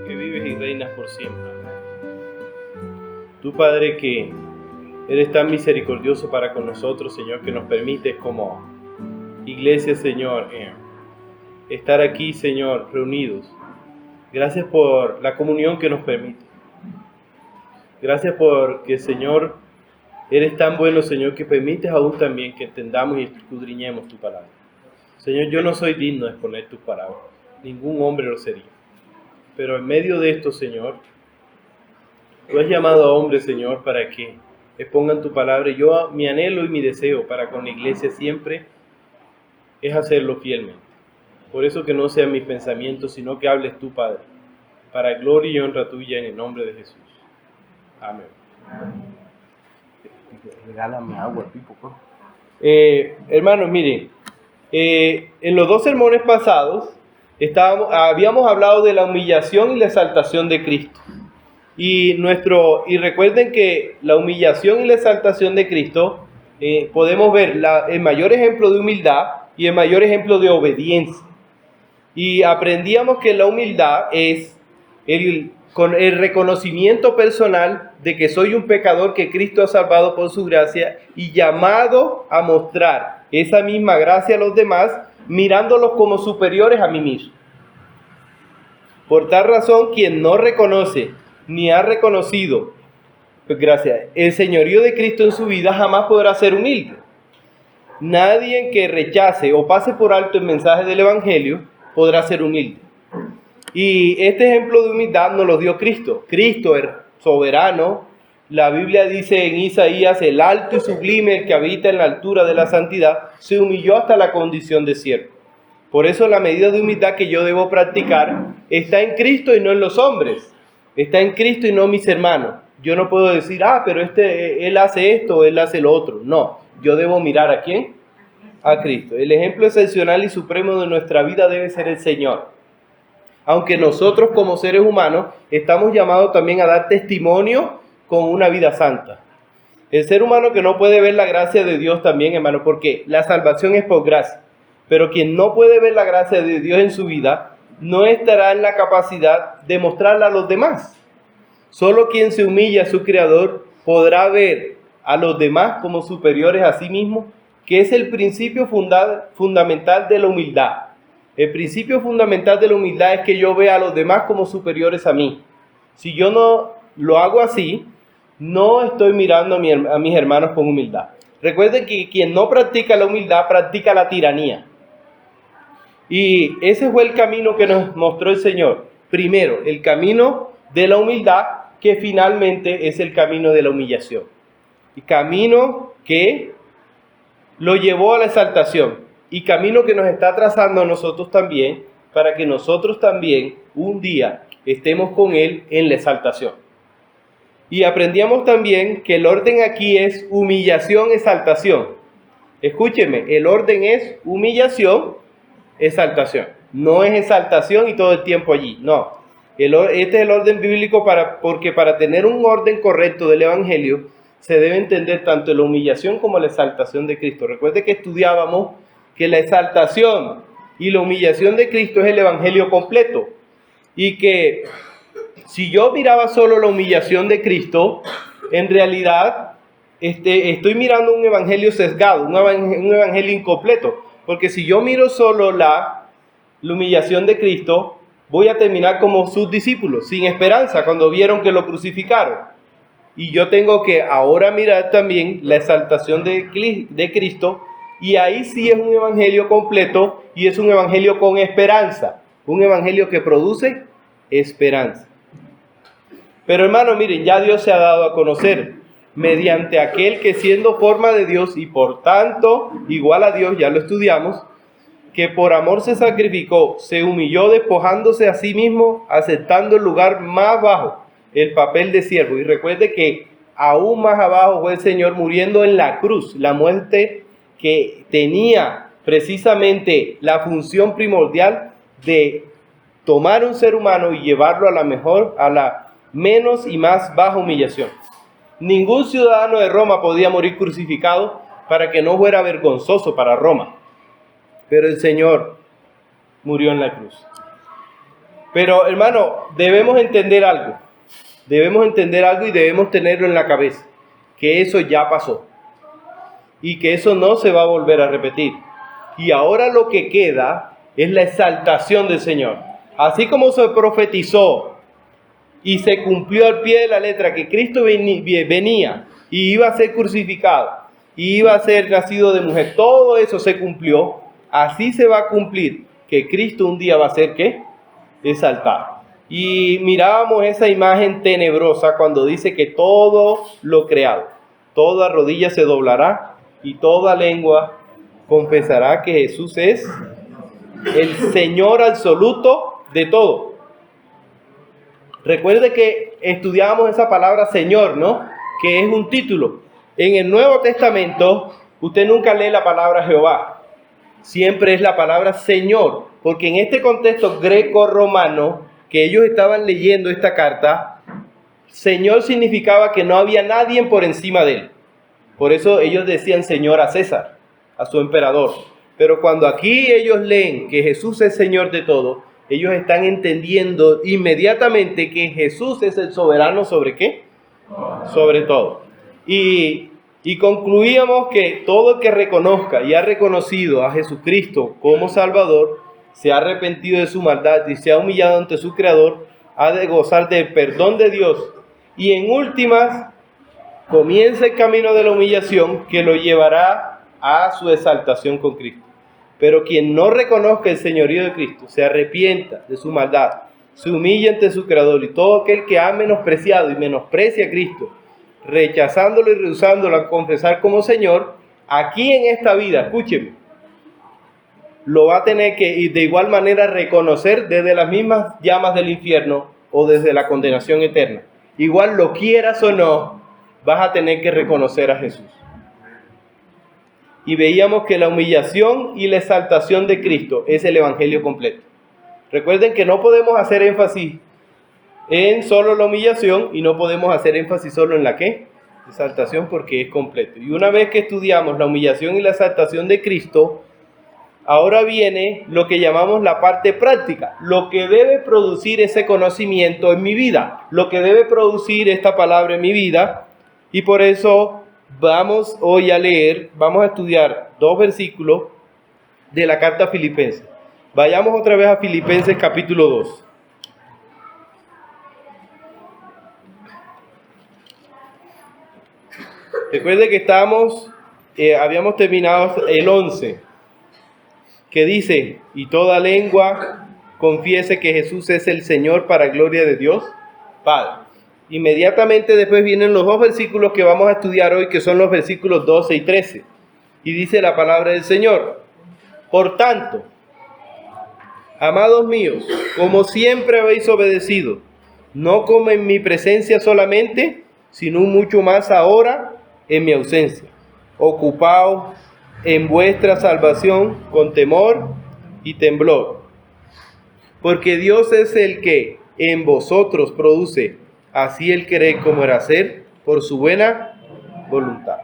Que vives y reinas por siempre. Tú, Padre, que eres tan misericordioso para con nosotros, Señor, que nos permites como iglesia, Señor, estar aquí, Señor, reunidos. Gracias por la comunión que nos permite. Gracias porque, Señor, eres tan bueno, Señor, que permites aún también que entendamos y escudriñemos tu palabra. Señor, yo no soy digno de exponer tus palabras. Ningún hombre lo sería. Pero en medio de esto, Señor, tú has llamado a hombres, Señor, para que expongan tu palabra. Y yo, mi anhelo y mi deseo para con la iglesia siempre es hacerlo fielmente. Por eso que no sean mis pensamientos, sino que hables tú, Padre, para gloria y honra tuya en el nombre de Jesús. Amén. Regálame agua, Pipo, por favor. Hermanos, miren, en los dos sermones pasados habíamos hablado de la humillación y la exaltación de Cristo. Y recuerden que la humillación y la exaltación de Cristo podemos ver el mayor ejemplo de humildad y el mayor ejemplo de obediencia. Y aprendíamos que la humildad es con el reconocimiento personal de que soy un pecador que Cristo ha salvado por su gracia y llamado a mostrar esa misma gracia a los demás, mirándolos como superiores a mí mismo. Por tal razón, quien no reconoce ni ha reconocido, el señorío de Cristo en su vida jamás podrá ser humilde. Nadie que rechace o pase por alto el mensaje del Evangelio podrá ser humilde. Y este ejemplo de humildad nos lo dio Cristo. Cristo, el soberano, la Biblia dice en Isaías, el alto y sublime, el que habita en la altura de la santidad, se humilló hasta la condición de siervo. Por eso la medida de humildad que yo debo practicar está en Cristo y no en los hombres. Está en Cristo y no en mis hermanos. Yo no puedo decir, pero él hace esto, él hace lo otro. No, yo debo mirar ¿a quién? A Cristo. El ejemplo excepcional y supremo de nuestra vida debe ser el Señor. Aunque nosotros como seres humanos estamos llamados también a dar testimonio con una vida santa. El ser humano que no puede ver la gracia de Dios también, hermano, porque la salvación es por gracia. Pero quien no puede ver la gracia de Dios en su vida, no estará en la capacidad de mostrarla a los demás. Solo quien se humilla a su Creador podrá ver a los demás como superiores a sí mismo, que es el principio fundamental de la humildad. El principio fundamental de la humildad es que yo vea a los demás como superiores a mí. Si yo no lo hago así, no estoy mirando a mis hermanos con humildad. Recuerden que quien no practica la humildad, practica la tiranía. Y ese fue el camino que nos mostró el Señor. Primero, el camino de la humildad, que finalmente es el camino de la humillación. Y camino que lo llevó a la exaltación. Y camino que nos está trazando a nosotros también, para que nosotros también un día estemos con Él en la exaltación. Y aprendíamos también que el orden aquí es humillación, exaltación. Escúcheme, el orden es humillación, exaltación. No es exaltación y todo el tiempo allí, no. Este es el orden bíblico porque para tener un orden correcto del Evangelio se debe entender tanto la humillación como la exaltación de Cristo. Recuerde que estudiábamos que la exaltación y la humillación de Cristo es el Evangelio completo. Y que si yo miraba solo la humillación de Cristo, en realidad estoy mirando un evangelio sesgado, un evangelio incompleto. Porque si yo miro solo la humillación de Cristo, voy a terminar como sus discípulos, sin esperanza, cuando vieron que lo crucificaron. Y yo tengo que ahora mirar también la exaltación de Cristo, y ahí sí es un evangelio completo y es un evangelio con esperanza, un evangelio que produce esperanza. Pero hermano, miren, ya Dios se ha dado a conocer mediante aquel que siendo forma de Dios y por tanto igual a Dios, ya lo estudiamos, que por amor se sacrificó, se humilló despojándose a sí mismo, aceptando el lugar más bajo, el papel de siervo. Y recuerde que aún más abajo fue el Señor muriendo en la cruz, la muerte que tenía precisamente la función primordial de tomar un ser humano y llevarlo a la menos y más baja humillación. Ningún ciudadano de Roma podía morir crucificado para que no fuera vergonzoso para Roma. Pero el Señor murió en la cruz. Pero hermano, debemos entender algo. Debemos entender algo y debemos tenerlo en la cabeza. Que eso ya pasó. Y que eso no se va a volver a repetir. Y ahora lo que queda es la exaltación del Señor. Así como se profetizó y se cumplió al pie de la letra que Cristo venía y iba a ser crucificado y iba a ser nacido de mujer, todo eso se cumplió. Así se va a cumplir que Cristo un día va a ser ¿qué? Exaltado. Y mirábamos esa imagen tenebrosa cuando dice que todo lo creado, toda rodilla se doblará y toda lengua confesará que Jesús es el Señor absoluto de todo. Recuerde que estudiábamos esa palabra Señor, ¿no? Que es un título. En el Nuevo Testamento, usted nunca lee la palabra Jehová. Siempre es la palabra Señor. Porque en este contexto greco-romano, que ellos estaban leyendo esta carta, Señor significaba que no había nadie por encima de él. Por eso ellos decían Señor a César, a su emperador. Pero cuando aquí ellos leen que Jesús es Señor de todo, ellos están entendiendo inmediatamente que Jesús es el soberano ¿sobre qué? Sobre todo. Y concluíamos que todo el que reconozca y ha reconocido a Jesucristo como Salvador, se ha arrepentido de su maldad y se ha humillado ante su Creador, ha de gozar del perdón de Dios. Y en últimas, comienza el camino de la humillación que lo llevará a su exaltación con Cristo. Pero quien no reconozca el señorío de Cristo, se arrepienta de su maldad, se humilla ante su Creador, y todo aquel que ha menospreciado y menosprecia a Cristo, rechazándolo y rehusándolo a confesar como Señor, aquí en esta vida, escúcheme, lo va a tener que de igual manera reconocer desde las mismas llamas del infierno o desde la condenación eterna. Igual lo quieras o no, vas a tener que reconocer a Jesús. Y veíamos que la humillación y la exaltación de Cristo es el evangelio completo. Recuerden que no podemos hacer énfasis en solo la humillación y no podemos hacer énfasis solo en la ¿qué? Exaltación, porque es completo. Y una vez que estudiamos la humillación y la exaltación de Cristo, ahora viene lo que llamamos la parte práctica, lo que debe producir ese conocimiento en mi vida, lo que debe producir esta palabra en mi vida. Y por eso vamos hoy a leer, vamos a estudiar 2 versículos de la carta a Filipenses. Vayamos otra vez a Filipenses capítulo 2. Recuerde que habíamos terminado el 11, que dice, y toda lengua confiese que Jesús es el Señor para gloria de Dios Padre. Inmediatamente después vienen los 2 versículos que vamos a estudiar hoy, que son los versículos 12 y 13. Y dice la palabra del Señor: por tanto, amados míos, como siempre habéis obedecido, no como en mi presencia solamente, sino mucho más ahora en mi ausencia, ocupaos en vuestra salvación con temor y temblor, porque Dios es el que en vosotros produce así el querer como el hacer por su buena voluntad.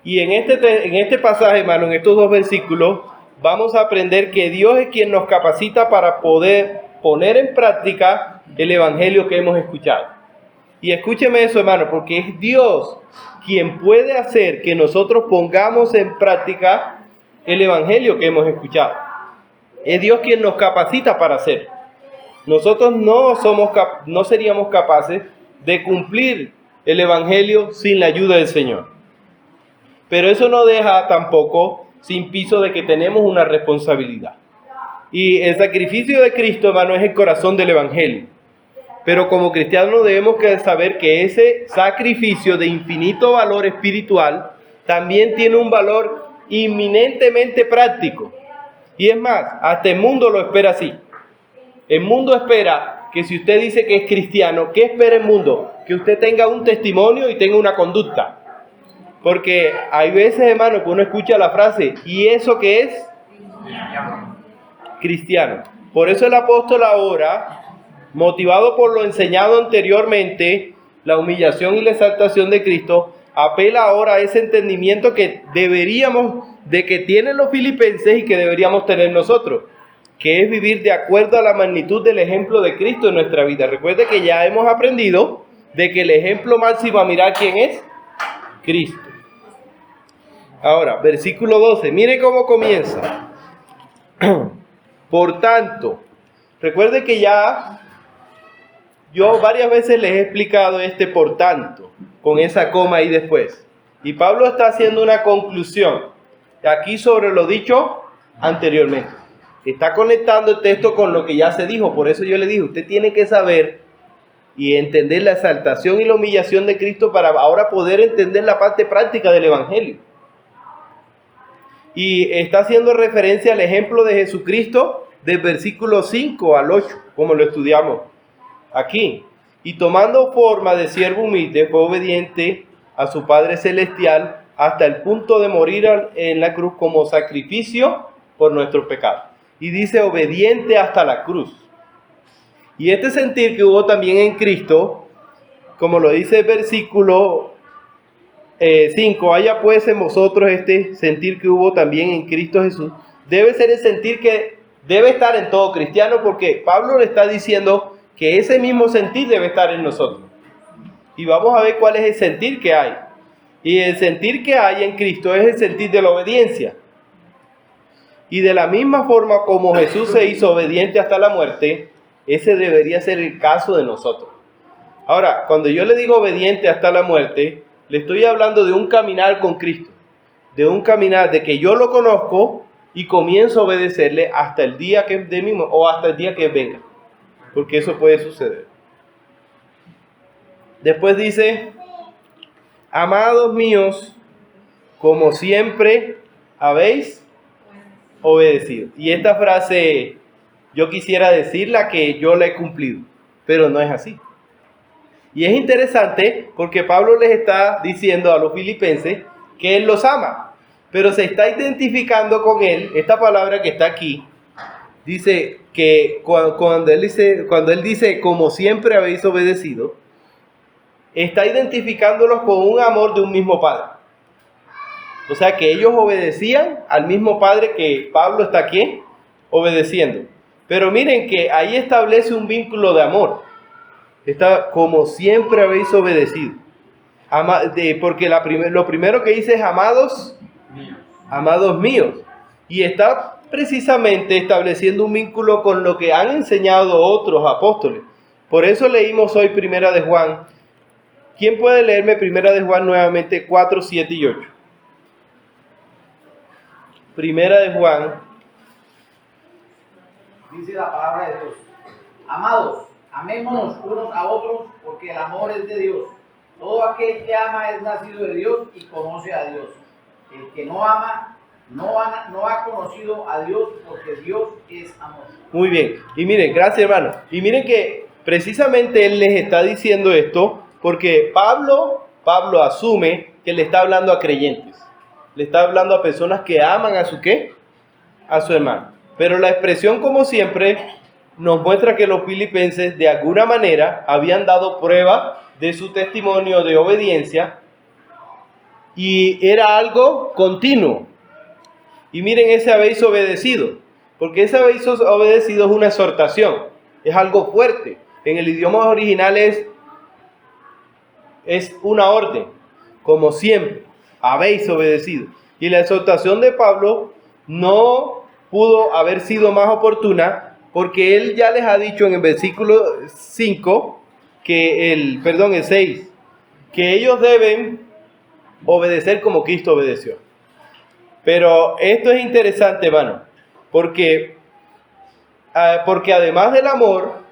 Y en este pasaje, hermano, en estos 2 versículos, vamos a aprender que Dios es quien nos capacita para poder poner en práctica el evangelio que hemos escuchado. Y escúcheme eso, hermano, porque es Dios quien puede hacer que nosotros pongamos en práctica el evangelio que hemos escuchado. Es Dios quien nos capacita para hacerlo. Nosotros no seríamos capaces de cumplir el evangelio sin la ayuda del Señor. Pero eso no deja tampoco sin piso de que tenemos una responsabilidad. Y el sacrificio de Cristo, hermano, es el corazón del evangelio. Pero como cristianos debemos saber que ese sacrificio de infinito valor espiritual también tiene un valor inminentemente práctico. Y es más, hasta el mundo lo espera así. El mundo espera que si usted dice que es cristiano, ¿qué espera el mundo? Que usted tenga un testimonio y tenga una conducta. Porque hay veces, hermano, que uno escucha la frase, ¿y eso qué es? Cristiano. Por eso el apóstol ahora, motivado por lo enseñado anteriormente, la humillación y la exaltación de Cristo, apela ahora a ese entendimiento que que tienen los filipenses y que deberíamos tener nosotros, que es vivir de acuerdo a la magnitud del ejemplo de Cristo en nuestra vida. Recuerde que ya hemos aprendido de que el ejemplo máximo a mirar quién es, Cristo. Ahora, versículo 12, mire cómo comienza. Por tanto, recuerde que ya yo varias veces les he explicado por tanto, con esa coma ahí después. Y Pablo está haciendo una conclusión aquí sobre lo dicho anteriormente. Está conectando el texto con lo que ya se dijo. Por eso yo le dije, usted tiene que saber y entender la exaltación y la humillación de Cristo para ahora poder entender la parte práctica del Evangelio. Y está haciendo referencia al ejemplo de Jesucristo del versículo 5 al 8, como lo estudiamos aquí. Y tomando forma de siervo humilde, fue obediente a su Padre Celestial hasta el punto de morir en la cruz como sacrificio por nuestros pecados. Y dice obediente hasta la cruz. Y este sentir que hubo también en Cristo, como lo dice el versículo 5, haya pues en vosotros este sentir que hubo también en Cristo Jesús, debe ser el sentir que debe estar en todo cristiano, porque Pablo le está diciendo que ese mismo sentir debe estar en nosotros. Y vamos a ver cuál es el sentir que hay. Y el sentir que hay en Cristo es el sentir de la obediencia. Y de la misma forma como Jesús se hizo obediente hasta la muerte, ese debería ser el caso de nosotros. Ahora, cuando yo le digo obediente hasta la muerte, le estoy hablando de un caminar con Cristo, de un caminar de que yo lo conozco y comienzo a obedecerle hasta el día que de mismo o hasta el día que venga, porque eso puede suceder. Después dice, amados míos, como siempre habéis obedecido. Y esta frase yo quisiera decirla que yo la he cumplido, pero no es así. Y es interesante porque Pablo les está diciendo a los filipenses que él los ama, pero se está identificando con él. Esta palabra que está aquí dice que cuando él dice como siempre habéis obedecido, está identificándolos con un amor de un mismo Padre. O sea que ellos obedecían al mismo Padre que Pablo está aquí obedeciendo. Pero miren que ahí establece un vínculo de amor. Está como siempre habéis obedecido. Porque lo primero que dice es amados míos. Y está precisamente estableciendo un vínculo con lo que han enseñado otros apóstoles. Por eso leímos hoy Primera de Juan. ¿Quién puede leerme Primera de Juan nuevamente 4, 7 y 8? Primera de Juan. Dice la palabra de Dios. Amados, amémonos unos a otros, porque el amor es de Dios. Todo aquel que ama es nacido de Dios y conoce a Dios. El que no ama no ha conocido a Dios, porque Dios es amor. Muy bien. Y miren, gracias hermano. Y miren que precisamente él les está diciendo esto porque Pablo asume que le está hablando a creyentes. Le está hablando a personas que aman a su ¿qué? A su hermano. Pero la expresión, como siempre, nos muestra que los filipenses de alguna manera habían dado prueba de su testimonio de obediencia y era algo continuo. Y miren ese habéis obedecido, porque ese habéis obedecido es una exhortación, es algo fuerte. En el idioma original es una orden, como siempre, habéis obedecido. Y la exhortación de Pablo no pudo haber sido más oportuna, porque él ya les ha dicho en el versículo 5, el 6, que ellos deben obedecer como Cristo obedeció. Pero esto es interesante, hermano, porque además del amor,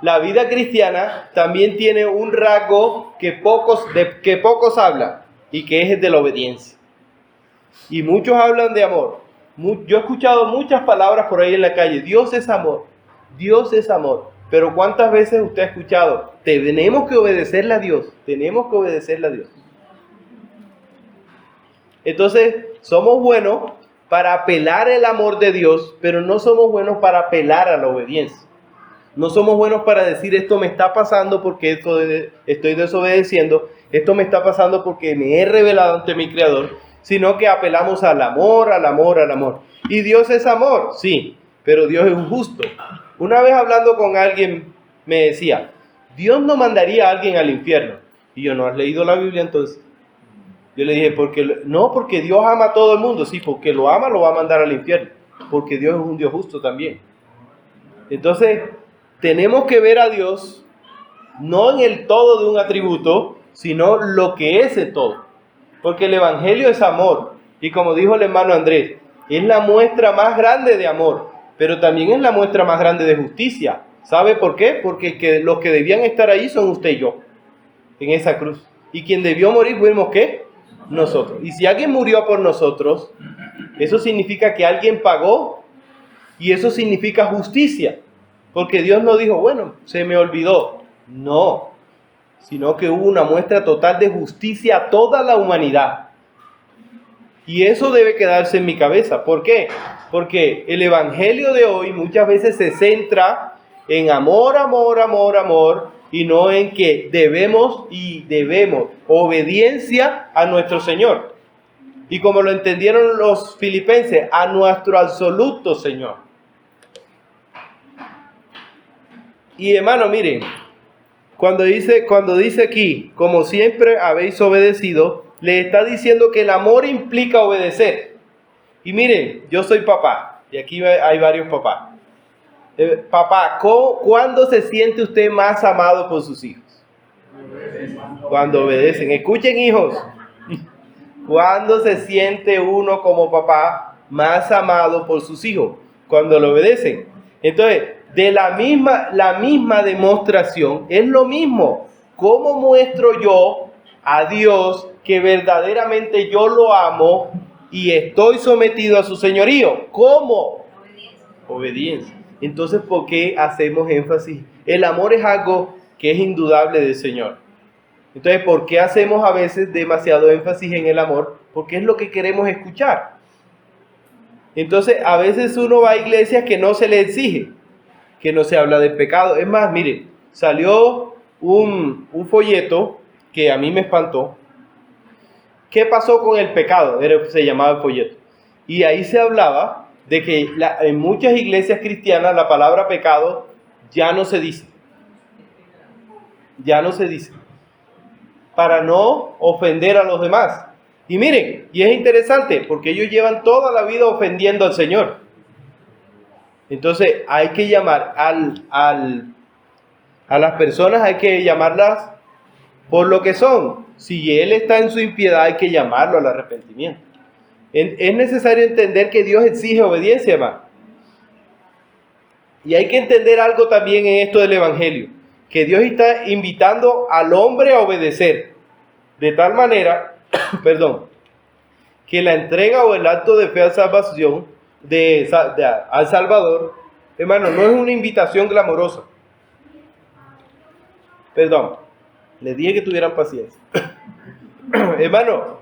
la vida cristiana también tiene un rasgo que pocos hablan, y que es el de la obediencia. Y muchos hablan de amor. Yo he escuchado muchas palabras por ahí en la calle. Dios es amor. Dios es amor. Pero ¿cuántas veces usted ha escuchado? Tenemos que obedecerle a Dios. Tenemos que obedecerle a Dios. Entonces, somos buenos para apelar el amor de Dios, pero no somos buenos para apelar a la obediencia. No somos buenos para decir esto me está pasando porque estoy desobedeciendo, esto me está pasando porque me he rebelado ante mi Creador, sino que apelamos al amor, al amor, al amor. Y Dios es amor, sí, pero Dios es justo. Una vez hablando con alguien me decía, Dios no mandaría a alguien al infierno. Y yo, ¿no has leído la Biblia entonces? Yo le dije, porque Dios ama a todo el mundo, sí, porque lo ama, lo va a mandar al infierno, porque Dios es un Dios justo también. Entonces, tenemos que ver a Dios no en el todo de un atributo, sino lo que es el todo. Porque el Evangelio es amor, y como dijo el hermano Andrés, es la muestra más grande de amor, pero también es la muestra más grande de justicia. ¿Sabe por qué? Porque los que debían estar ahí son usted y yo, en esa cruz. Y quien debió morir fuimos, ¿qué? Nosotros. Y si alguien murió por nosotros, eso significa que alguien pagó, y eso significa justicia. Porque Dios no dijo, bueno, se me olvidó. No, sino que hubo una muestra total de justicia a toda la humanidad. Y eso debe quedarse en mi cabeza. ¿Por qué? Porque el evangelio de hoy muchas veces se centra en amor, amor, amor, amor, y no en que debemos obediencia a nuestro Señor. Y como lo entendieron los filipenses, a nuestro absoluto Señor. Y hermano, miren, cuando dice aquí, como siempre habéis obedecido, le está diciendo que el amor implica obedecer. Y miren, yo soy papá, y aquí hay varios papás. Papá, ¿cuándo se siente usted más amado por sus hijos? Cuando obedecen. Escuchen, hijos. ¿Cuándo se siente uno como papá más amado por sus hijos? Cuando lo obedecen. Entonces, de la misma demostración, es lo mismo. ¿Cómo muestro yo a Dios que verdaderamente yo lo amo y estoy sometido a su señorío? ¿Cómo? Obediencia. Entonces, ¿por qué hacemos énfasis? El amor es algo que es indudable del Señor. Entonces, ¿por qué hacemos a veces demasiado énfasis en el amor? Porque es lo que queremos escuchar. Entonces, a veces uno va a iglesias que no se le exige, que no se habla de pecado. Es más, mire, salió un folleto que a mí me espantó. ¿Qué pasó con el pecado? Se llamaba el folleto. Y ahí se hablaba de que en muchas iglesias cristianas la palabra pecado ya no se dice. Ya no se dice. Para no ofender a los demás. Y miren, y es interesante porque ellos llevan toda la vida ofendiendo al Señor. Entonces hay que llamar a las personas, hay que llamarlas por lo que son. Si él está en su impiedad, hay que llamarlo al arrepentimiento. Es necesario entender que Dios exige obediencia, hermano. Y hay que entender algo también en esto del Evangelio, que Dios está invitando al hombre a obedecer, de tal manera, que la entrega o el acto de fe a salvación al Salvador, hermano, no es una invitación glamorosa. Les dije que tuvieran paciencia. Hermano,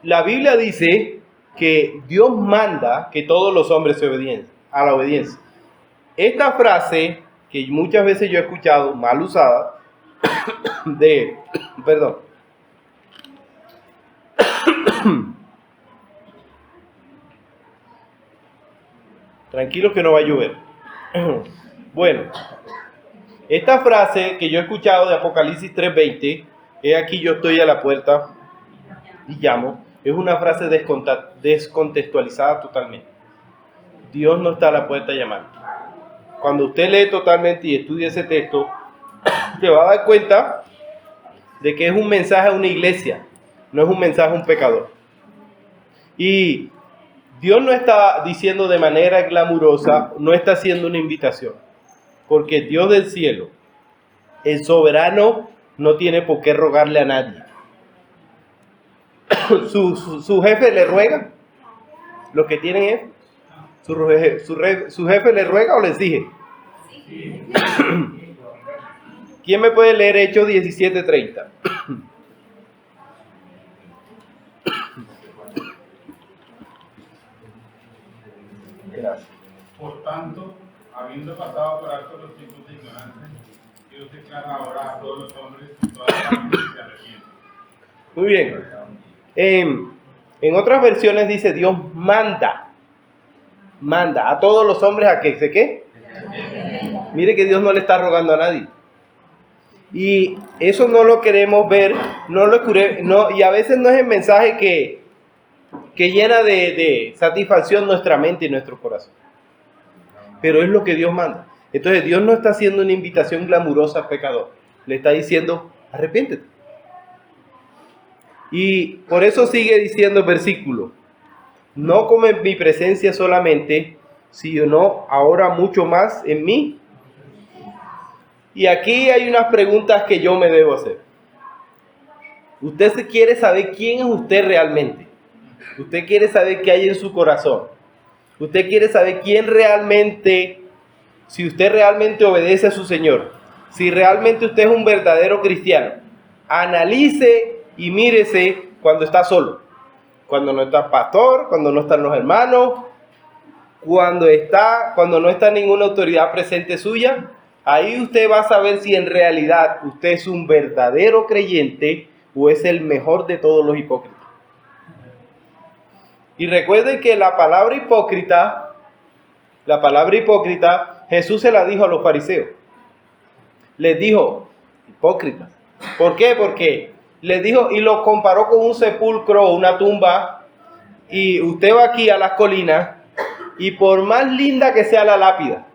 la Biblia dice que Dios manda que todos los hombres se obedien a la obediencia. Esta frase, que muchas veces yo he escuchado mal usada, tranquilos que no va a llover. Bueno, esta frase que yo he escuchado de Apocalipsis 3:20, he aquí yo estoy a la puerta y llamo, es una frase descontextualizada totalmente. Dios no está a la puerta llamando. Cuando usted lee totalmente y estudia ese texto, te va a dar cuenta de que es un mensaje a una iglesia, no es un mensaje a un pecador. Y Dios no está diciendo de manera glamurosa, no está haciendo una invitación, porque Dios del cielo, el soberano, no tiene por qué rogarle a nadie. Su jefe le ruega, los que tienen jefe, su jefe le ruega o le exige. ¿Quién me puede leer Hechos 17:30? Gracias. Por tanto, habiendo pasado por alto los tiempos de ignorancia, Dios declara ahora a todos los hombres y todas las familias que se arrepienten. Muy bien. En otras versiones dice Dios manda a todos los hombres a que se qué. Mire que Dios no le está rogando a nadie. Y eso no lo queremos ver, y a veces no es el mensaje que llena de satisfacción nuestra mente y nuestro corazón. Pero es lo que Dios manda. Entonces Dios no está haciendo una invitación glamurosa al pecador. Le está diciendo, arrepiéntete. Y por eso sigue diciendo el versículo, no como en mi presencia solamente, sino ahora mucho más en mí. Y aquí hay unas preguntas que yo me debo hacer. Usted se quiere saber quién es usted realmente. Usted quiere saber qué hay en su corazón. Usted quiere saber quién realmente, si usted realmente obedece a su Señor. Si realmente usted es un verdadero cristiano. Analice y mírese cuando está solo. Cuando no está el pastor, cuando no están los hermanos, cuando no está ninguna autoridad presente suya. Ahí usted va a saber si en realidad usted es un verdadero creyente o es el mejor de todos los hipócritas. Y recuerden que la palabra hipócrita, Jesús se la dijo a los fariseos. Les dijo, hipócritas. ¿Por qué? Porque les dijo y lo comparó con un sepulcro o una tumba. Y usted va aquí a las colinas y por más linda que sea la lápida,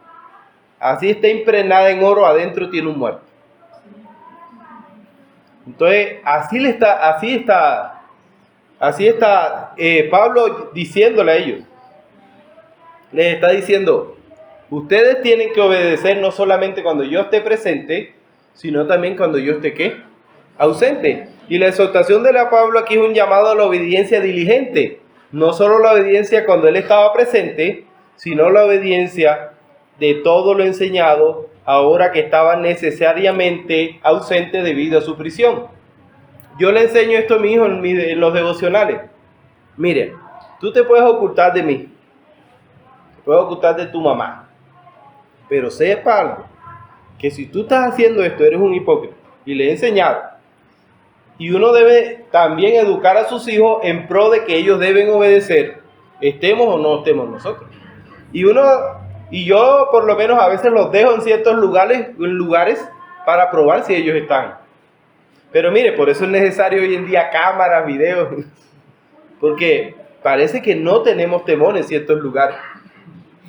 así está impregnada en oro, adentro tiene un muerto. Entonces, así está Pablo diciéndole a ellos. Les está diciendo, ustedes tienen que obedecer no solamente cuando yo esté presente, sino también cuando yo esté ¿qué? Ausente. Y la exhortación de Pablo aquí es un llamado a la obediencia diligente. No solo la obediencia cuando él estaba presente, sino la obediencia de todo lo enseñado ahora que estaba necesariamente ausente debido a su prisión. Yo le enseño esto a mi hijo en los devocionales. Mire, tú te puedes ocultar de mí, te puedes ocultar de tu mamá, pero sepa algo, que si tú estás haciendo esto, eres un hipócrita. Y le he enseñado. Y uno debe también educar a sus hijos en pro de que ellos deben obedecer, estemos o no estemos nosotros. Y yo por lo menos a veces los dejo en ciertos lugares para probar si ellos están. Pero mire, por eso es necesario hoy en día cámaras, videos, porque parece que no tenemos temor en ciertos lugares.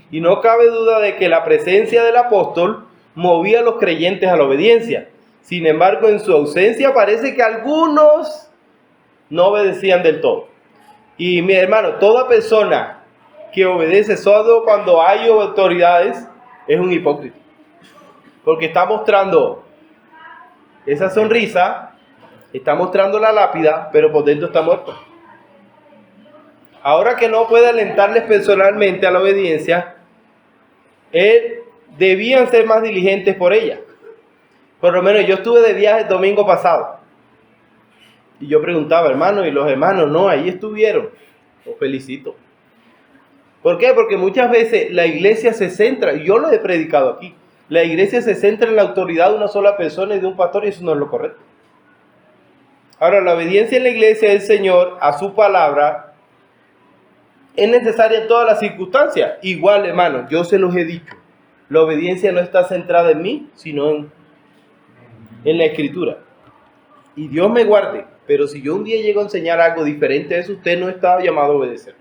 Y no cabe duda de que la presencia del apóstol movía a los creyentes a la obediencia. Sin embargo, en su ausencia parece que algunos no obedecían del todo. Y mi hermano, toda persona que obedece solo cuando hay autoridades es un hipócrita. Porque está mostrando esa sonrisa, está mostrando la lápida, pero por dentro está muerto. Ahora que no puede alentarles personalmente a la obediencia, debían ser más diligentes por ella. Por lo menos yo estuve de viaje el domingo pasado. Y yo preguntaba, hermano, y los hermanos, no, ahí estuvieron. Los felicito. ¿Por qué? Porque muchas veces la iglesia se centra, y yo lo he predicado aquí, la iglesia se centra en la autoridad de una sola persona y de un pastor, y eso no es lo correcto. Ahora, la obediencia en la iglesia del Señor a su palabra es necesaria en todas las circunstancias. Igual, hermano, yo se los he dicho, la obediencia no está centrada en mí, sino en la Escritura. Y Dios me guarde, pero si yo un día llego a enseñar algo diferente a eso, usted no está llamado a obedecer.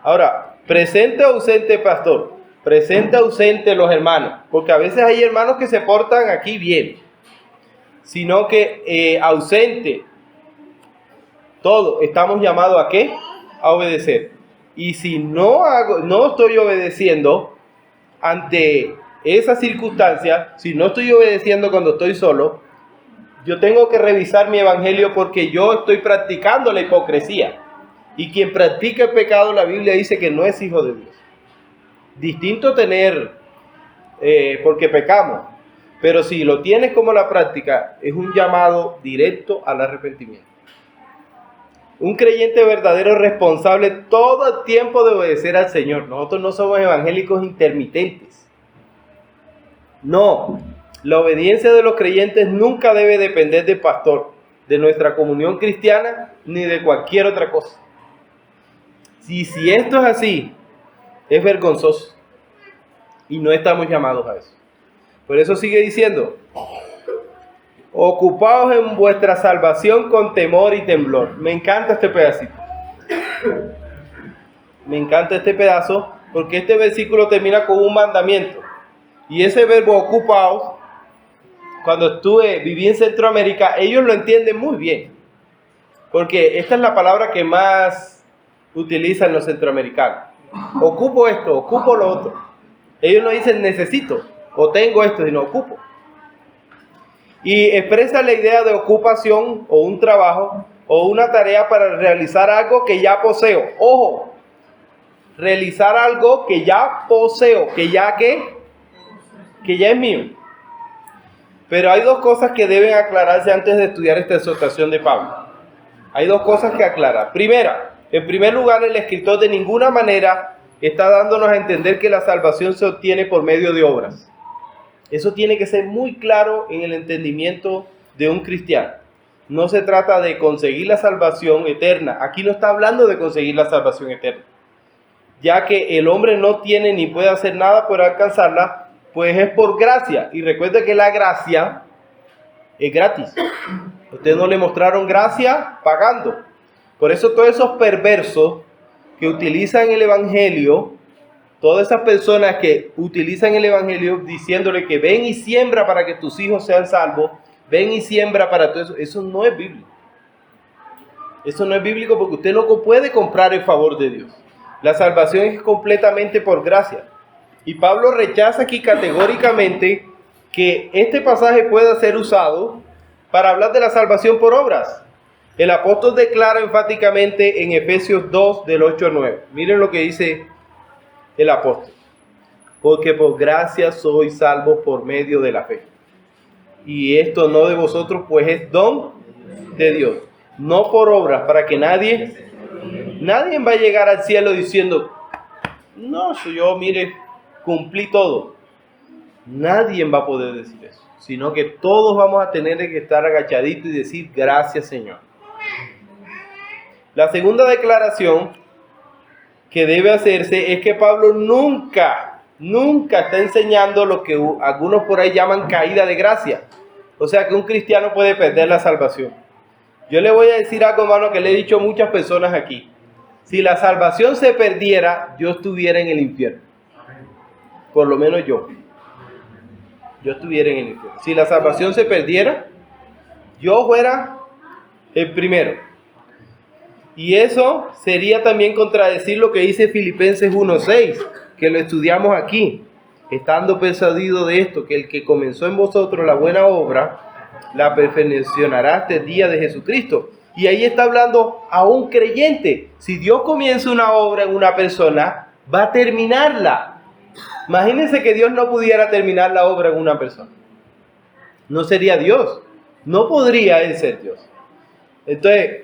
Ahora, presente o ausente pastor, presente o ausente los hermanos, porque a veces hay hermanos que se portan aquí bien, sino que ausente, todo, estamos llamados ¿a qué? A obedecer. Y si no estoy obedeciendo ante esas circunstancias, si no estoy obedeciendo cuando estoy solo, yo tengo que revisar mi evangelio porque yo estoy practicando la hipocresía. Y quien practica el pecado, la Biblia dice que no es hijo de Dios. Distinto tener, porque pecamos, pero si lo tienes como la práctica, es un llamado directo al arrepentimiento. Un creyente verdadero es responsable todo el tiempo de obedecer al Señor. Nosotros no somos evangélicos intermitentes. No, la obediencia de los creyentes nunca debe depender del pastor, de nuestra comunión cristiana, ni de cualquier otra cosa. Si esto es así, es vergonzoso. Y no estamos llamados a eso. Por eso sigue diciendo, ocupaos en vuestra salvación con temor y temblor. Me encanta este pedacito. Me encanta este pedazo porque este versículo termina con un mandamiento. Y ese verbo ocupaos, cuando viví en Centroamérica, ellos lo entienden muy bien. Porque esta es la palabra que más utilizan los centroamericanos. Ocupo esto, ocupo lo otro. Ellos no dicen necesito o tengo esto, sino ocupo. Y expresa la idea de ocupación o un trabajo o una tarea para realizar algo que ya poseo. Ojo, realizar algo que ya poseo, que ya es mío. Pero hay dos cosas que deben aclararse antes de estudiar esta exhortación de Pablo. Hay dos cosas que aclarar. Primera, en primer lugar, el escritor de ninguna manera está dándonos a entender que la salvación se obtiene por medio de obras. Eso tiene que ser muy claro en el entendimiento de un cristiano. No se trata de conseguir la salvación eterna. Aquí no está hablando de conseguir la salvación eterna. Ya que el hombre no tiene ni puede hacer nada por alcanzarla, pues es por gracia. Y recuerde que la gracia es gratis. Ustedes no le mostraron gracia pagando. Por eso todos esos perversos que utilizan el evangelio, todas esas personas que utilizan el evangelio diciéndole que ven y siembra para que tus hijos sean salvos, ven y siembra para todo eso, eso no es bíblico. Eso no es bíblico porque usted no puede comprar el favor de Dios. La salvación es completamente por gracia. Y Pablo rechaza aquí categóricamente que este pasaje pueda ser usado para hablar de la salvación por obras. El apóstol declara enfáticamente en Efesios 2, del 8 al 9. Miren lo que dice el apóstol. Porque por gracia sois salvos por medio de la fe. Y esto no de vosotros, pues es don de Dios. No por obras, para que nadie va a llegar al cielo diciendo, no, yo mire, cumplí todo. Nadie va a poder decir eso. Sino que todos vamos a tener que estar agachaditos y decir, gracias Señor. La segunda declaración que debe hacerse es que Pablo nunca está enseñando lo que algunos por ahí llaman caída de gracia. O sea que un cristiano puede perder la salvación. Yo le voy a decir algo, hermano, que le he dicho a muchas personas aquí. Si la salvación se perdiera, yo estuviera en el infierno. Por lo menos yo estuviera en el infierno. Si la salvación se perdiera, yo fuera el primero. Y eso sería también contradecir lo que dice Filipenses 1:6, que lo estudiamos aquí, estando persuadido de esto, que el que comenzó en vosotros la buena obra, la perfeccionará hasta el día de Jesucristo. Y ahí está hablando a un creyente. Si Dios comienza una obra en una persona, va a terminarla. Imagínense que Dios no pudiera terminar la obra en una persona. No sería Dios. No podría Él ser Dios. Entonces,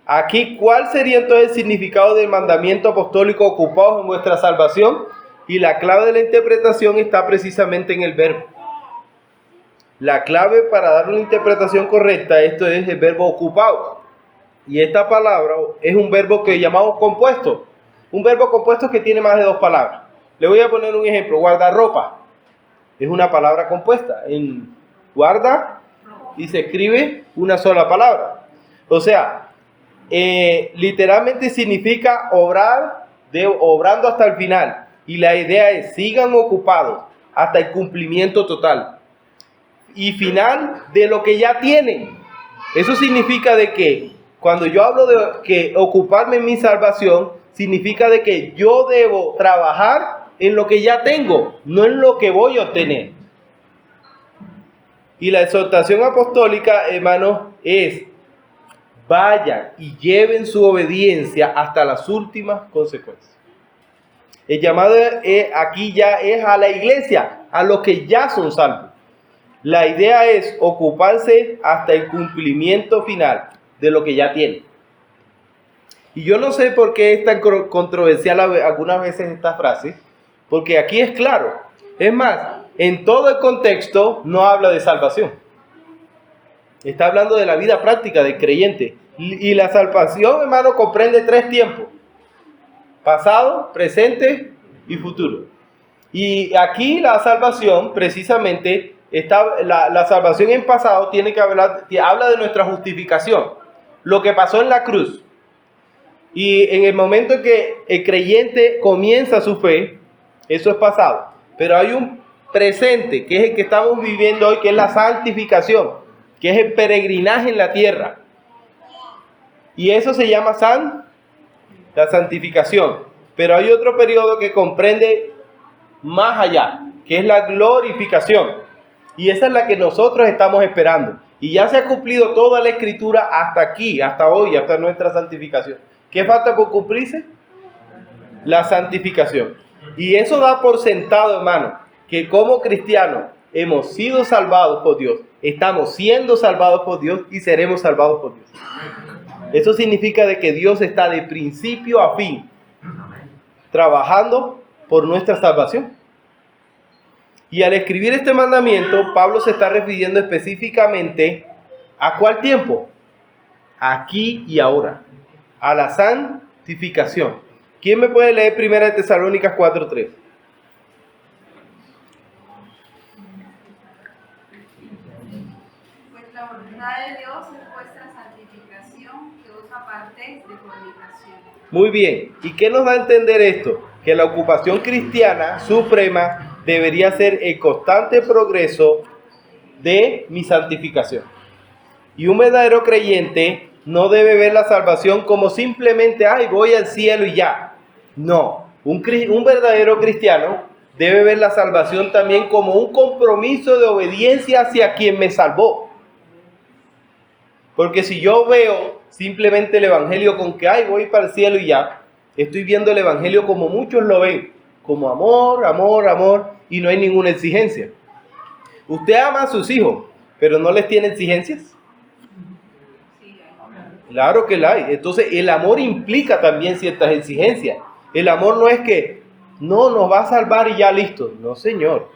aquí, ¿cuál sería entonces el significado del mandamiento apostólico ocupados en vuestra salvación? Y la clave de la interpretación está precisamente en el verbo. La clave para dar una interpretación correcta, esto es el verbo ocupados. Y esta palabra es un verbo que llamamos compuesto. Un verbo compuesto que tiene más de dos palabras. Le voy a poner un ejemplo. Guardarropa. Es una palabra compuesta. En guarda y se escribe una sola palabra. O sea, literalmente significa obrando hasta el final. Y la idea es, sigan ocupados hasta el cumplimiento total. Y final de lo que ya tienen. Eso significa de que, cuando yo hablo de que ocuparme en mi salvación, significa de que yo debo trabajar en lo que ya tengo, no en lo que voy a obtener. Y la exhortación apostólica, hermanos, es: vayan y lleven su obediencia hasta las últimas consecuencias. El llamado aquí ya es a la iglesia, a los que ya son salvos. La idea es ocuparse hasta el cumplimiento final de lo que ya tienen. Y yo no sé por qué es tan controversial algunas veces esta frase, porque aquí es claro. Es más, en todo el contexto no habla de salvación. Está hablando de la vida práctica del creyente. Y la salvación, hermano, comprende 3 tiempos: pasado, presente y futuro. Y aquí la salvación, precisamente, la salvación en pasado habla de nuestra justificación, lo que pasó en la cruz. Y en el momento en que el creyente comienza su fe, eso es pasado. Pero hay un presente, que es el que estamos viviendo hoy, que es la santificación, que es el peregrinaje en la tierra. Y eso se llama la santificación. Pero hay otro periodo que comprende más allá, que es la glorificación. Y esa es la que nosotros estamos esperando. Y ya se ha cumplido toda la escritura hasta aquí, hasta hoy, hasta nuestra santificación. ¿Qué falta por cumplirse? La santificación. Y eso da por sentado, hermano, que como cristianos hemos sido salvados por Dios, estamos siendo salvados por Dios y seremos salvados por Dios. Eso significa de que Dios está de principio a fin trabajando por nuestra salvación. Y al escribir este mandamiento, Pablo se está refiriendo específicamente ¿a cuál tiempo? Aquí y ahora. A la santificación. ¿Quién me puede leer 1 Tesalónicas 4:3? Pues la voluntad de Dios es vuestra santificación, que os apartéis de fornicación. Muy bien. ¿Y qué nos da a entender esto? Que la ocupación cristiana suprema debería ser el constante progreso de mi santificación. Y un verdadero creyente no debe ver la salvación como simplemente, ay, voy al cielo y ya. No, un verdadero cristiano debe ver la salvación también como un compromiso de obediencia hacia quien me salvó. Porque si yo veo simplemente el evangelio con que, ay, voy para el cielo y ya, estoy viendo el evangelio como muchos lo ven, como amor, amor, amor, y no hay ninguna exigencia. Usted ama a sus hijos, pero no les tiene exigencias. Claro que la hay. Entonces el amor implica también ciertas exigencias. El amor no es que no nos va a salvar y ya listo. No, señor.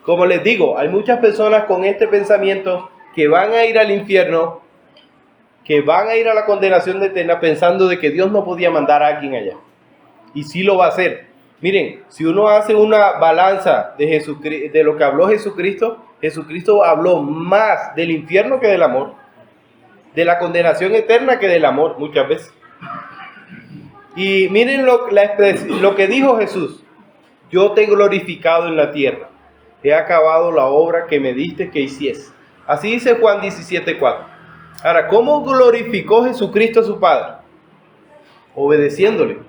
Como les digo, hay muchas personas con este pensamiento que van a ir al infierno, que van a ir a la condenación eterna pensando de que Dios no podía mandar a alguien allá. Y sí lo va a hacer. Miren, si uno hace una balanza de lo que habló Jesucristo, Jesucristo habló más del infierno que del amor, de la condenación eterna que del amor, muchas veces. Y miren lo que dijo Jesús: yo te he glorificado en la tierra, he acabado la obra que me diste que hiciese. Así dice Juan 17:4. Ahora, ¿cómo glorificó Jesucristo a su Padre? Obedeciéndole.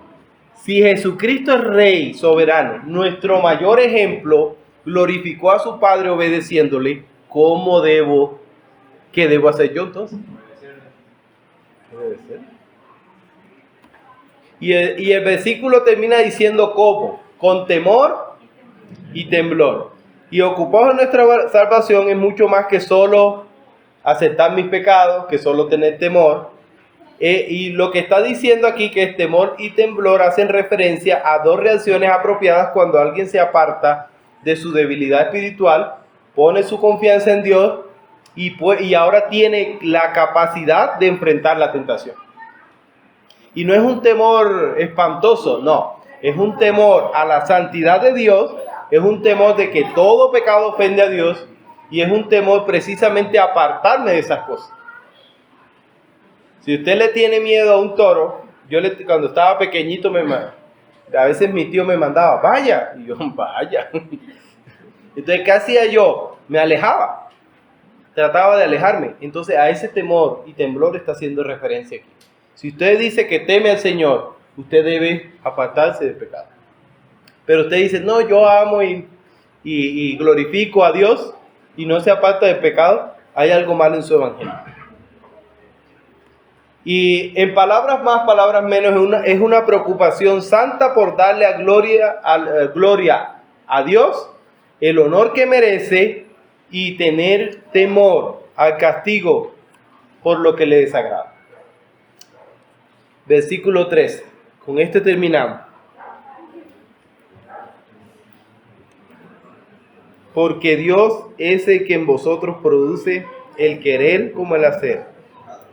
Si Jesucristo es Rey soberano, nuestro mayor ejemplo, glorificó a su Padre obedeciéndole, ¿qué debo hacer yo entonces? Obedecer. Y el versículo termina diciendo cómo: con temor y temblor. Y ocupados en nuestra salvación es mucho más que solo aceptar mis pecados, que solo tener temor. Y lo que está diciendo aquí, que es temor y temblor, hacen referencia a 2 reacciones apropiadas cuando alguien se aparta de su debilidad espiritual, pone su confianza en Dios y ahora tiene la capacidad de enfrentar la tentación. Y no es un temor espantoso, no. Es un temor a la santidad de Dios, es un temor de que todo pecado ofende a Dios, y es un temor precisamente a apartarme de esas cosas. Si usted le tiene miedo a un toro, cuando estaba pequeñito, a veces mi tío me mandaba, vaya, y yo, vaya. Entonces, ¿qué hacía yo? Me alejaba, trataba de alejarme. Entonces, a ese temor y temblor está haciendo referencia aquí. Si usted dice que teme al Señor, usted debe apartarse del pecado. Pero usted dice, no, yo amo y glorifico a Dios y no se aparta del pecado, hay algo malo en su evangelio. Y en palabras más, palabras menos, es una preocupación santa por darle gloria a Dios, el honor que merece, y tener temor al castigo por lo que le desagrada. versículo 13. Con este terminamos. Porque Dios es el que en vosotros produce el querer como el hacer,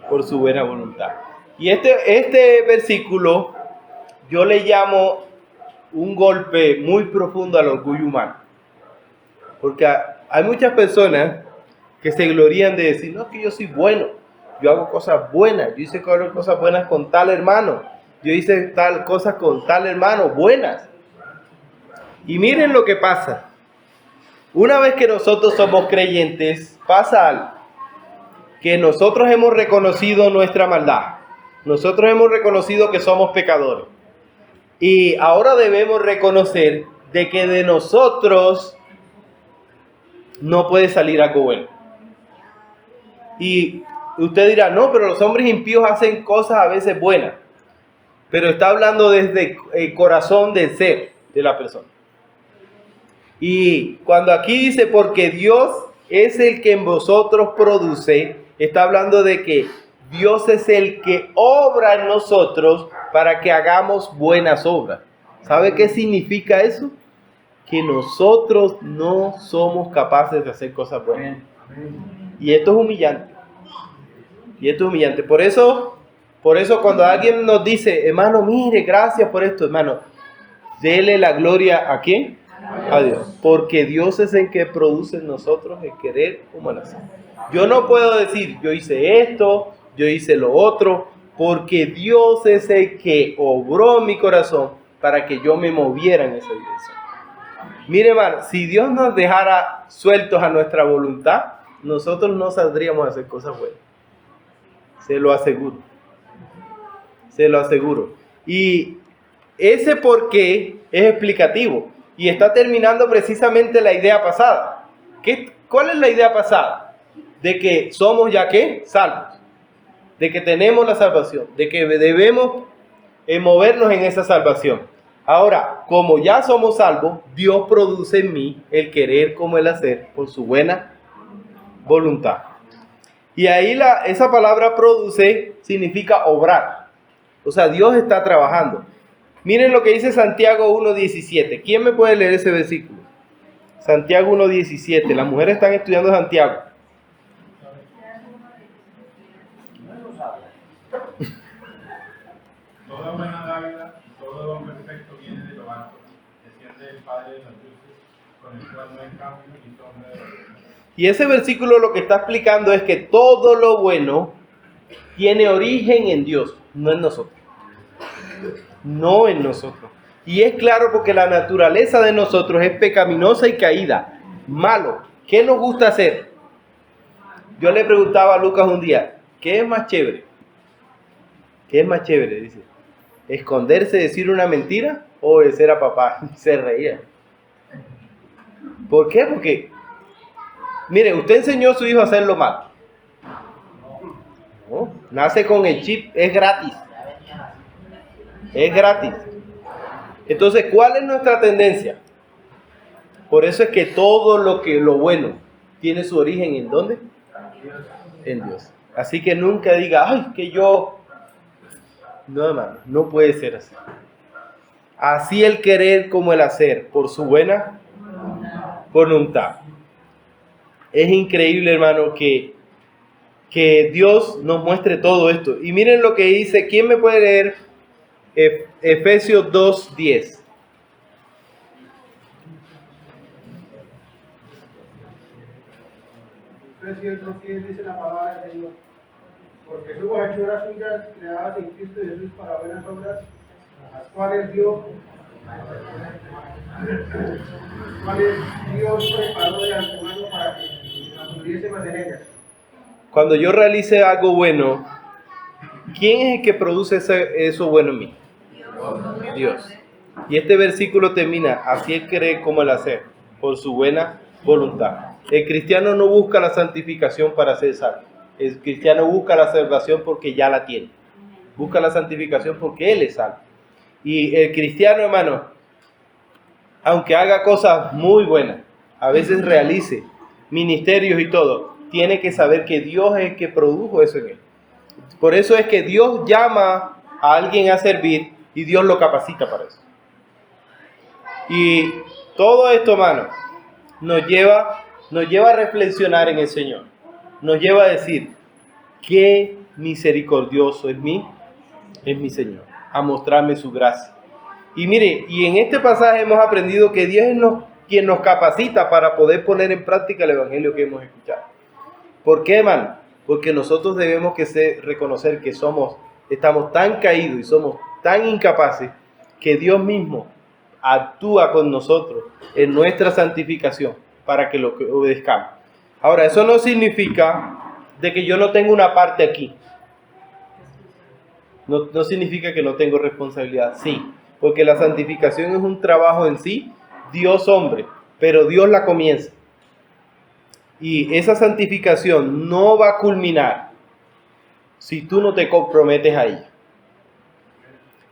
por su buena voluntad. Y este versículo yo le llamo un golpe muy profundo al orgullo humano. Porque hay muchas personas que se glorían de decir, no, que yo soy bueno, yo hago cosas buenas, yo hice cosas buenas con tal hermano, yo hice tal cosas con tal hermano, buenas. Y miren lo que pasa. Una vez que nosotros somos creyentes, pasa algo. Que nosotros hemos reconocido nuestra maldad. Nosotros hemos reconocido que somos pecadores. Y ahora debemos reconocer de que de nosotros no puede salir algo bueno. Y usted dirá, no, pero los hombres impíos hacen cosas a veces buenas. Pero está hablando desde el corazón del ser de la persona. Y cuando aquí dice, porque Dios es el que en vosotros produce, está hablando de que Dios es el que obra en nosotros para que hagamos buenas obras. ¿Sabe qué significa eso? Que nosotros no somos capaces de hacer cosas buenas. Y esto es humillante. Y esto es humillante. Por eso cuando alguien nos dice, hermano, mire, gracias por esto, hermano, dele la gloria ¿a quién? A Dios. Porque Dios es el que produce en nosotros el querer como el hacer. Yo no puedo decir, yo hice esto, yo hice lo otro, porque Dios es el que obró en mi corazón para que yo me moviera en esa dirección. Mire, hermano, si Dios nos dejara sueltos a nuestra voluntad, nosotros no saldríamos a hacer cosas buenas. Se lo aseguro. Se lo aseguro. Y ese porqué es explicativo. Y está terminando precisamente la idea pasada. ¿Cuál es la idea pasada? De que somos ya ¿qué? Salvos. De que tenemos la salvación. De que debemos movernos en esa salvación. Ahora, como ya somos salvos, Dios produce en mí el querer como el hacer por su buena voluntad. Y ahí esa palabra produce significa obrar. O sea, Dios está trabajando. Miren lo que dice Santiago 1.17. ¿Quién me puede leer ese versículo? Santiago 1.17. Las mujeres están estudiando Santiago. Toda buena dádiva y todo don perfecto viene de lo alto, desciende del Padre de las luces, con el cual no hay cambio ni sombra de variación. Y ese versículo lo que está explicando es que todo lo bueno tiene origen en Dios, no en nosotros. No en nosotros. Y es claro porque la naturaleza de nosotros es pecaminosa y caída, malo. ¿Qué nos gusta hacer? Yo le preguntaba a Lucas un día, ¿qué es más chévere? ¿Qué es más chévere? Dice, ¿esconderse, decir una mentira o obedecer a papá? Se reía. ¿Por qué? Porque, mire, usted enseñó a su hijo a hacerlo mal. No, nace con el chip, es gratis. Es gratis. Entonces, ¿cuál es nuestra tendencia? Por eso es que todo lo bueno tiene su origen ¿en dónde? En Dios. Así que nunca diga, ay, que yo... No, hermano, no puede ser así. Así el querer como el hacer, por su buena voluntad. Es increíble, hermano, que Dios nos muestre todo esto. Y miren lo que dice, ¿quién me puede leer? Efesios 2:10. Efesios 2:10 dice la palabra de Dios. Porque somos hechuras suyas, creadas en Cristo Jesús para buenas obras, las cuales Dios preparó de antemano para que anduviésemos en ellas. Cuando yo realice algo bueno, ¿quién es el que produce eso bueno en mí? Dios. Y este versículo termina, así el querer como el hacer, por su buena voluntad. El cristiano no busca la santificación para ser salvo. El cristiano busca la salvación porque ya la tiene. Busca la santificación porque Él es salvo. Y el cristiano, hermano, aunque haga cosas muy buenas, a veces realice ministerios y todo, tiene que saber que Dios es el que produjo eso en él. Por eso es que Dios llama a alguien a servir y Dios lo capacita para eso. Y todo esto, hermano, nos lleva a reflexionar en el Señor. Nos lleva a decir, qué misericordioso es mi Señor, a mostrarme su gracia. Y mire, y en este pasaje hemos aprendido que Dios es quien nos capacita para poder poner en práctica el evangelio que hemos escuchado. ¿Por qué, hermano? Porque nosotros debemos reconocer que estamos tan caídos y somos tan incapaces que Dios mismo actúa con nosotros en nuestra santificación para que lo obedezcamos. Ahora, eso no significa de que yo no tengo una parte aquí. No significa que no tengo responsabilidad. Sí, porque la santificación es un trabajo en sí, Dios hombre, pero Dios la comienza. Y esa santificación no va a culminar si tú no te comprometes a ella.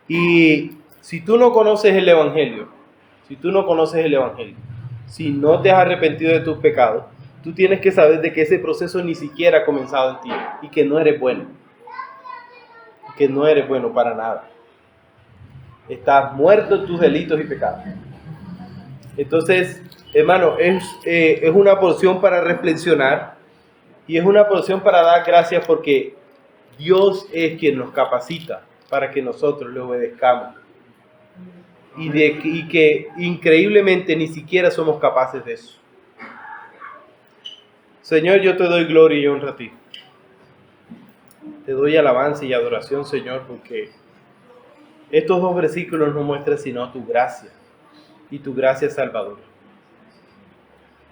Y si tú no conoces el Evangelio, si no te has arrepentido de tus pecados, tú tienes que saber de que ese proceso ni siquiera ha comenzado en ti y que no eres bueno. Que no eres bueno para nada. Estás muerto en tus delitos y pecados. Entonces, hermano, es una porción para reflexionar y es una porción para dar gracias porque Dios es quien nos capacita para que nosotros le obedezcamos. Y que increíblemente ni siquiera somos capaces de eso. Señor, yo te doy gloria y honra a ti. Te doy alabanza y adoración, Señor, porque estos dos versículos no muestran sino tu gracia y tu gracia salvadora.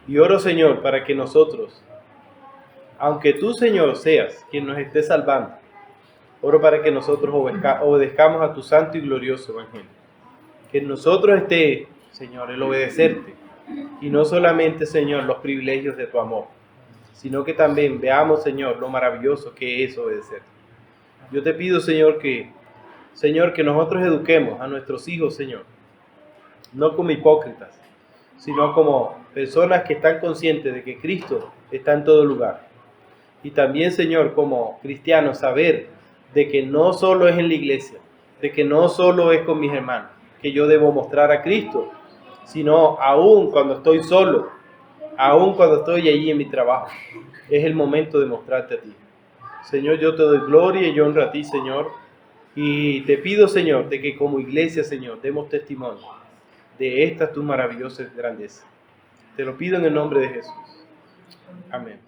Y oro, Señor, para que nosotros, aunque tú, Señor, seas quien nos esté salvando, oro para que nosotros obedezcamos a tu santo y glorioso evangelio. Que en nosotros esté, Señor, el obedecerte y no solamente, Señor, los privilegios de tu amor, sino que también veamos, Señor, lo maravilloso que es obedecerte. Yo te pido, Señor, que nosotros eduquemos a nuestros hijos, Señor, no como hipócritas, sino como personas que están conscientes de que Cristo está en todo lugar. Y también, Señor, como cristianos, saber de que no solo es en la iglesia, de que no solo es con mis hermanos, que yo debo mostrar a Cristo, sino aún cuando estoy solo, aún cuando estoy allí en mi trabajo, es el momento de mostrarte a ti. Señor, yo te doy gloria y honra a ti, Señor, y te pido, Señor, de que como iglesia, Señor, demos testimonio de esta tu maravillosa grandeza. Te lo pido en el nombre de Jesús. Amén.